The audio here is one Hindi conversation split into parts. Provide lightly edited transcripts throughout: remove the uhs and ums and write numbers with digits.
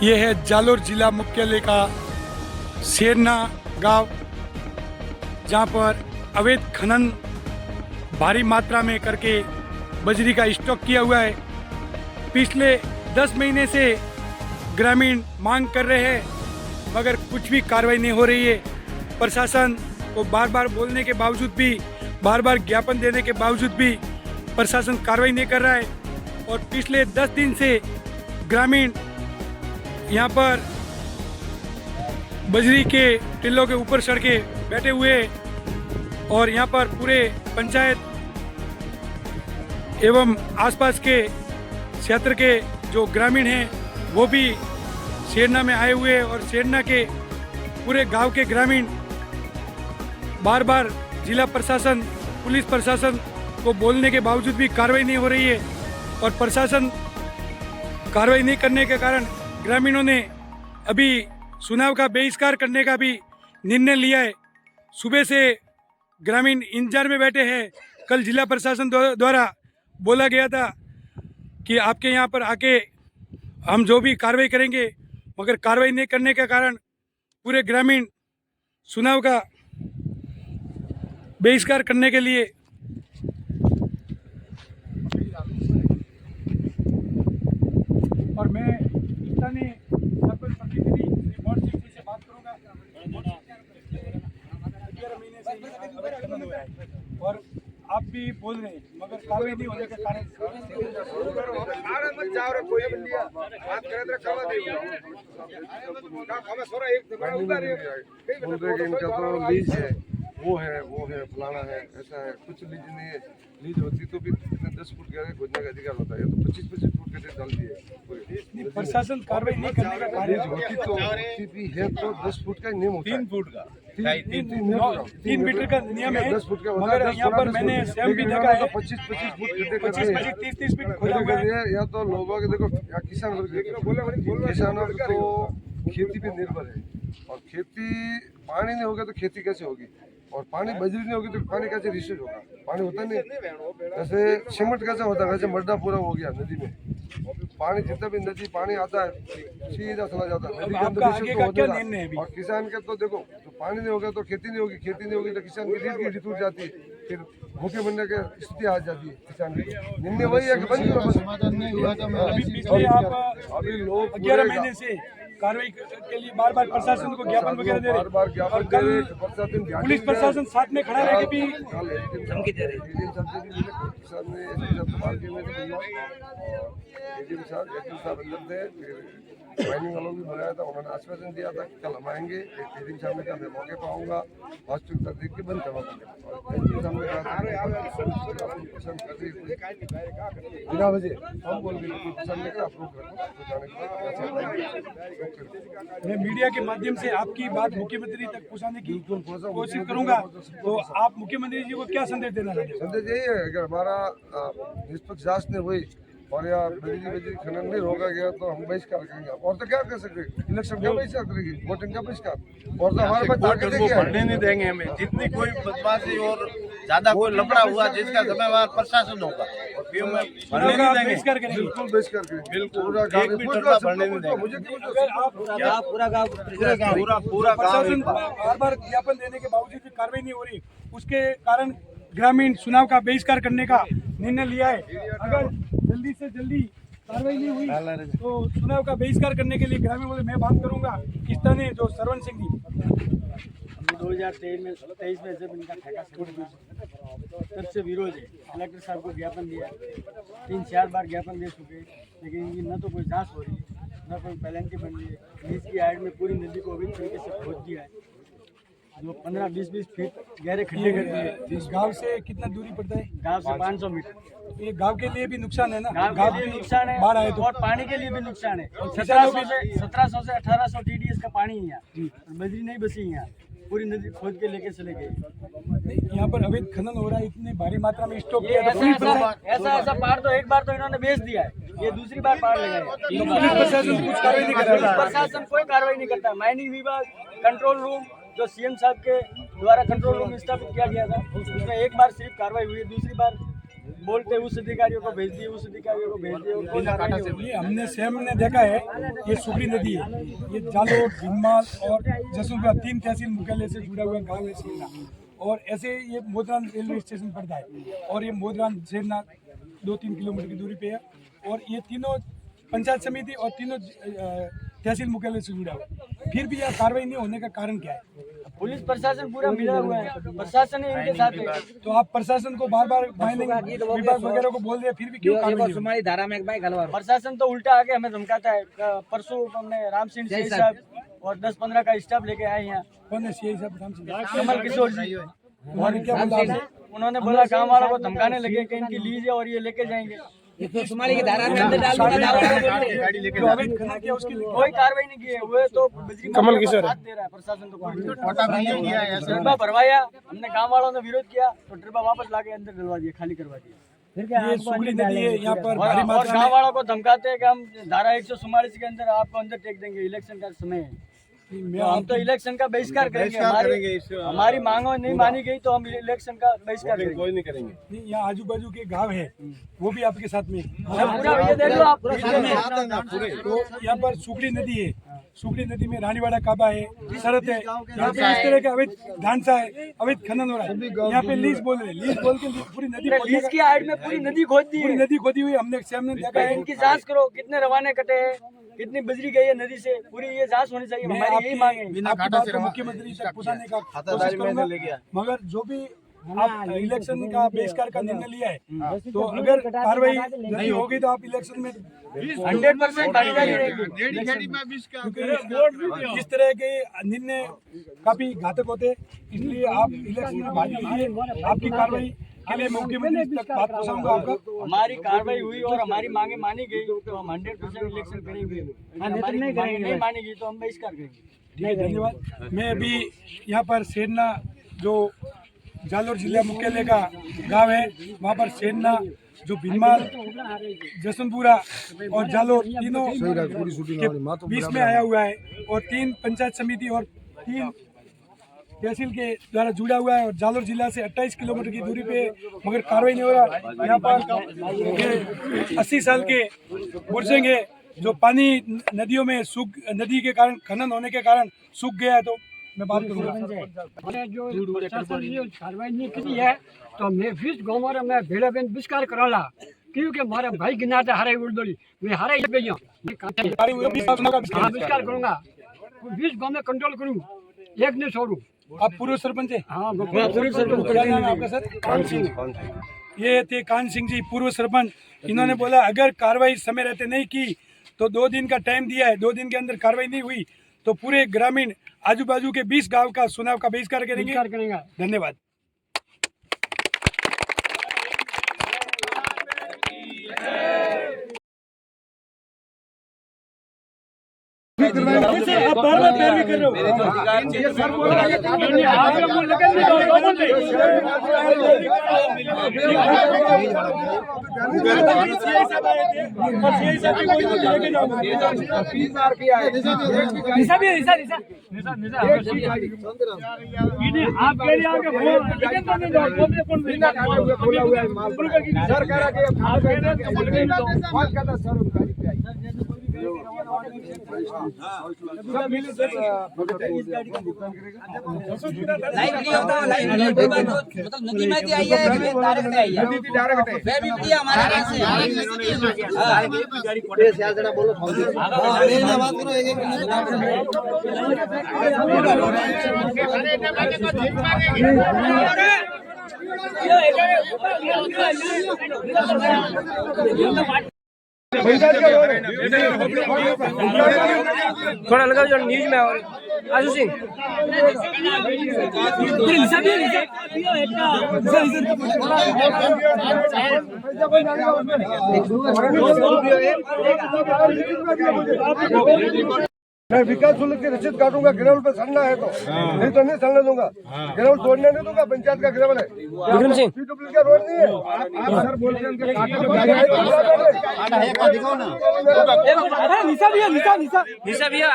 ये है जालोर जिला मुख्यालय का शेरना गांव, जहां पर अवैध खनन भारी मात्रा में करके बजरी का स्टॉक किया हुआ है। पिछले 10 महीने से ग्रामीण मांग कर रहे हैं, मगर कुछ भी कार्रवाई नहीं हो रही है। प्रशासन को बार बार बोलने के बावजूद भी, बार बार ज्ञापन देने के बावजूद भी प्रशासन कार्रवाई नहीं कर रहा है। और पिछले 10 दिन से ग्रामीण यहाँ पर बजरी के टिल्लों के ऊपर चढ़ के बैठे हुए हैं और यहाँ पर पूरे पंचायत एवं आसपास के क्षेत्र के जो ग्रामीण हैं वो भी शेरना में आए हुए हैं। और शेरना के पूरे गांव के ग्रामीण बार बार जिला प्रशासन, पुलिस प्रशासन को बोलने के बावजूद भी कार्रवाई नहीं हो रही है। और प्रशासन कार्रवाई नहीं करने के कारण ग्रामीणों ने अभी चुनाव का बहिष्कार करने का भी निर्णय लिया है। सुबह से ग्रामीण इंतजार में बैठे हैं। कल जिला प्रशासन द्वारा बोला गया था कि आपके यहाँ पर आके हम जो भी कार्रवाई करेंगे, मगर कार्रवाई नहीं करने के कारण पूरे ग्रामीण चुनाव का बहिष्कार करने के लिए और मैं स्थानीय सरपंच प्रतिनिधि श्री मोहन सिंह जी से बात करूंगा। 11 महीने से खनन हो रहा है और आप भी बोल रहे हैं, मगर कार्रवाई नहीं होने के कारण इनका तो लीज है, वो है फलाना है, ऐसा है। कुछ लीज नहीं है। लीज होती तो भी 10 फुट गहरे खोदने का अधिकार होता है। तो 25-25 फुट के डाल दिए। प्रशासन कार्रवाई नहीं करने का कार्य होती भी है तो 10 फुट का नियम होता है। 3 फुट का 3 मीटर का नियम है। 10 फुट का, मगर यहाँ पर मैंने स्वयं भी देखा है 25-25 फुट गड्ढे कर 25-30 फीट खोदा हुआ है। या तो लोगों के देखो, या किसानों को तो खेती पे निर्भर है। और खेती, पानी नहीं होगा तो खेती कैसे होगी? और पानी, बजरी नहीं होगी तो पानी कैसे रिसर्च होगा? पानी होता नहीं। जैसे सीमेंट कैसे होता है, वैसे मड्डा पूरा हो गया नदी में। पानी जितना भी नदी पानी आता है सीधा चला जाता है नदी के अंदर। और किसान के तो देखो, तो पानी नहीं होगा तो खेती नहीं होगी, खेती नहीं होगी तो किसान की रीढ़ की हड्डी टूट जाती है, फिर भूखे बनने की स्थिति आ जाती है किसान की। निर्णय वही है कि बंद करो। अभी लोग 11 महीने से कार्रवाई के लिए बार बार प्रशासन को ज्ञापन वगैरह दे रहे हैं। और कल पुलिस प्रशासन साथ में खड़ा रह के भी धमकी दे रहे हैं। माइनिंग वालों भी बुलाया था, उन्होंने आश्वासन दिया था कि कल हम आएंगे। एक सामने का मैं मौके पर आऊँगा, हॉस्पिटल देख के बंद करवा दूँगा। बिना वजह हम बोल मैं मीडिया के माध्यम से आपकी बात मुख्यमंत्री तक पहुँचाने की कोशिश करूंगा। तो आप मुख्यमंत्री जी को क्या संदेश देना चाहते हैं? संदेश यही है, अगर हमारा निष्पक्ष जांच नहीं हुई और या बजरी खनन नहीं रोका गया तो हम बहिष्कार करेंगे। और तो क्या कर सकते? इलेक्शन क्या बहिष्कार करेगी? वोटिंग का बहिष्कार। और तो हमारे पास ताकत है, बढ़ने नहीं देंगे हमें। जितनी कोई बदमाशी और ज्यादा कोई लफड़ा हुआ जिसका जिम्मेवार प्रशासन होगा, बढ़ने नहीं देंगे। बिल्कुल बहिष्कार करेंगे। बिल्कुल एक भी टुकड़ा बढ़ने नहीं देंगे। मुझे पूरा प्रशासन बार बार ज्ञापन देने के बावजूद भी कार्रवाई नहीं हो रही, उसके कारण ग्रामीण चुनाव का बहिष्कार करने का निर्णय लिया है। अगर जल्दी से जल्दी कार्रवाई नहीं हुई तो चुनाव का बहिष्कार करने के लिए ग्रामीण बोले मैं बात करूंगा। स्थानीय जो सरवन सिंह जी 2023 में जब इनका ठेका छूट गया तब से विरोध है। कलेक्टर साहब को ज्ञापन दिया, 3-4 बार ज्ञापन दे चुके, लेकिन इनकी न तो कोई जांच हो रही है, न कोई पेनल्टी बन रही है। लीज की आड़ में पूरी नदी को अवैध तरीके से खोद दिया है, जो 15-20 फीट गहरे खड्डे कर दिए। इस गांव से कितना दूरी पड़ता है? गांव से 500 मीटर। ये गांव के लिए भी नुकसान है ना? गांव के लिए नुकसान है, बाढ़ आए तो और पानी के लिए भी नुकसान है। 1700 से 1800 TDS का पानी है यहाँ, और बजरी नहीं बची यहाँ, पूरी नदी खोद के लेके चले गए। यहाँ पर अवैध खनन हो रहा है, इतने भारी मात्रा में स्टॉक किया। ऐसा पार तो एक बार तो इन्होंने बेच दिया है, ये दूसरी बार पार लगाया। पुलिस प्रशासन कुछ कार्रवाई नहीं कर रहा है। प्रशासन कोई कार्रवाई नहीं करता। माइनिंग विभाग कंट्रोल रूम जो सीएम साहब के द्वारा कंट्रोल रूम स्थापित किया गया था, उसमें एक बार सिर्फ कार्रवाई हुई है, दूसरी बार बोलते उस अधिकारियों को भेज दिए, उस अधिकारियों को भेज दिए, कोई कार्रवाई नहीं हुई। ये हमने स्वयं ने देखा है, ये सुगड़ी नदी है, ये जालोर, भीनमाल और जसूलपुरा 3 तहसील मुख्यालय से जुड़ा हुआ गांव है सेरना। और ऐसे ये मोदरान रेलवे स्टेशन पड़ता है और ये मोदरान सेरना 2-3 किलोमीटर की दूरी पे है। और ये तीनों पंचायत समिति और तीनों तहसील मुख्यालय से जुड़ा हुआ है। फिर भी यह कार्रवाई नहीं होने का कारण क्या है? पुलिस प्रशासन पूरा मिला हुआ है, प्रशासन ही इनके साथ है। तो आप प्रशासन को बार बार माइनिंग विभाग वगैरह को बोल रहे, फिर भी क्यों कार्रवाई नहीं हो? प्रशासन तो उल्टा आके हमें धमकाता है। परसों हमने राम सिंह सीआई साहब और 10-15 का स्टाफ लेके आए यहाँ। कौन है सीआई साहब? नाम से कमल किशोर जी। उन्होंने क्या बोला आपसे? उन्होंने बोला गाँव वालों को धमकाने लगे कि इनकी लीज है और ये लेके जाएंगे। की धारा में अंदर डाल तो अवैध खनन किया उसके लिए कोई कार्रवाई नहीं की है। वो तो बजरी कमल किशोर हाथ दे रहा है प्रशासन तो ट्रिपा भरवाया, हमने गांव वालों ने विरोध किया तो ट्रिपा वापस लाके अंदर डलवा दिया, खाली करवा दिया। ये सुगड़ी नदी है, यहाँ पर भारी और मात्रा गांव में वालों को धमकाते हैं कि हम धारा 144 के अंदर आपको अंदर टेक देंगे, इलेक्शन का समय है। तो हम तो इलेक्शन का बहिष्कार करेंगे। हमारी मांगों नहीं मानी गई तो हम इलेक्शन का बहिष्कार करेंगे। कोई नहीं करेंगे। नहीं, यहाँ आजू बाजू के गांव है वो भी आपके साथ में। पूरा ये देख लो आप। तो यहाँ पर सुगड़ी नदी है, सुगड़ी नदी में रानीवाड़ा काबा है, शरत है, यहाँ पे इस तरह के अवैध ढांचा है, अवैध खनन हो रहा है। यहाँ पे लीज बोल रहे, लीज बोल के पूरी नदी लीज की आड़ में पूरी नदी खोद दी पूरी है। नदी खोदी हुई हमने सामने देखा है। इनकी जांच करो, कितने रवाने कटे हैं, कितनी बजरी गई है नदी से, पूरी ये जांच होनी चाहिए। मैं हमारी यही मांग है। आपकी बात को मुख्यमंत्री तक पहुंचाने का कोशिश करूंगा, मगर जो भी आप इलेक्शन का बहिष्कार का निर्णय लिया है, तो अगर कार्रवाई नहीं होगी तो आप इलेक्शन में 100% भागीदारी रहेगी। क्योंकि इस तरह के निर्णय काफी घातक होते हैं, इसलिए आप इलेक्शन में भाग लीजिए। आपकी कार्रवाई के लिए मुख्यमंत्री तक बात पहुंचाऊंगा आपका। हमारी कार्रवाई हुई और हमारी मांगे मानी गई तो हम 100% इलेक्शन करेंगे। हमारी मांगे नहीं मानी गई तो हम बहिष्कार करेंगे। ठीक है, धन्यवाद। मैं अभी यहाँ पर सेरना जो जालोर जिला मुख्यालय का गांव है, वहाँ पर सेरना जो भीनमाल, जसनपुरा और जालोर तीनों के बीच में आया हुआ है और 3 पंचायत समिति और 3 तहसील के द्वारा जुड़ा हुआ है और जालोर जिला से 28 किलोमीटर की दूरी पे, मगर कार्रवाई नहीं हो रहा। यहाँ पर 80 साल के बुर्जिंग है जो पानी नदियों में नदी के कारण खनन होने के कारण सूख गया है, तो मैं बात करूँगा। जो प्रशासन ने कार्रवाई नहीं की है तो मैं 20 गाँव में मैं भेड़ा बेन बहिष्कार कराला, क्योंकि हमारा भाई गिनाते हारे उड़दोली मैं हारे गई हूँ, बहिष्कार करूँगा। 20 गाँव में कंट्रोल करूँ, एक नहीं छोड़ू। आप पूर्व सरपंच है? हाँ, पूर्व सरपंच। क्या नाम है आपका सर? कान सिंह। ये थे कान सिंह जी, पूर्व सरपंच। इन्होंने बोला अगर कार्रवाई समय रहते नहीं की तो 2 दिन का टाइम दिया है, 2 दिन के अंदर कार्रवाई नहीं हुई तो पूरे ग्रामीण आजू बाजू के 20 गांव का चुनाव का बहिष्कार करेंगे। धन्यवाद। आप बार-बार पैरवी कर रहे मतलब नदी में आई है, डायरेक्ट आई है, वे भी बढ़िया हमारे थोड़ा लगा जो न्यूज में और आजू सिंह मैं विकास शुल्क की रसीद काटूंगा, गिरावल पे सड़ना है तो नहीं तो नहीं सड़ने दूंगा। गिरावल तोड़ने नहीं दूंगा, पंचायत का गिरावल है, विक्रम सिंह पीडब्ल्यू का रोड नहीं है। आप सर बोल रहे हैं निशा भैया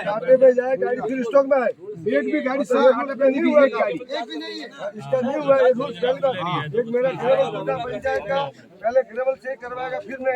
घाटे पे जाए गाड़ी फिर स्टॉक में आए एक भी गाड़ी सही घाटे पे नहीं हुआ गाड़ी इसका नहीं हुआ ये रूल्स चल रहा एक मेरा ग्रेवल पंचायत का पहले ग्रेवल चेक करवाएगा फिर मैं